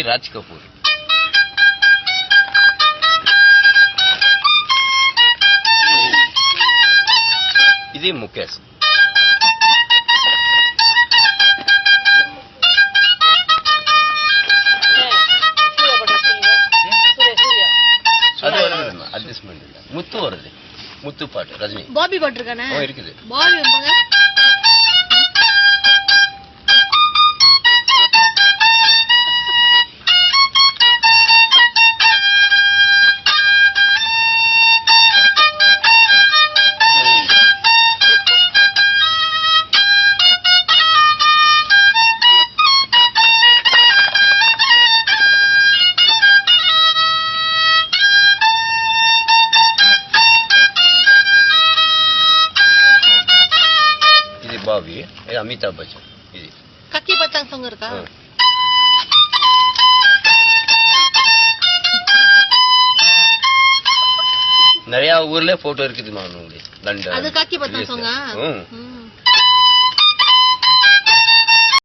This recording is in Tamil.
ராஜ் கபூர். ఇది ముఖేష్. அது வருது அட்ஜஸ்ட்மெண்ட் இல்ல. முத்து வருது, முத்து பாட்டு ரஜினி. பாபி பாட்டு இருக்கானே இருக்குது. பாபி வந்தாங்க. பாபி, இது அமிதாப் பச்சன். இது கக்கி பச்சாங் சாங் இருக்கா? நிறைய ஊர்ல போட்டோ இருக்குது. லண்டன். அது கக்கி பச்சாங் சாங்கா?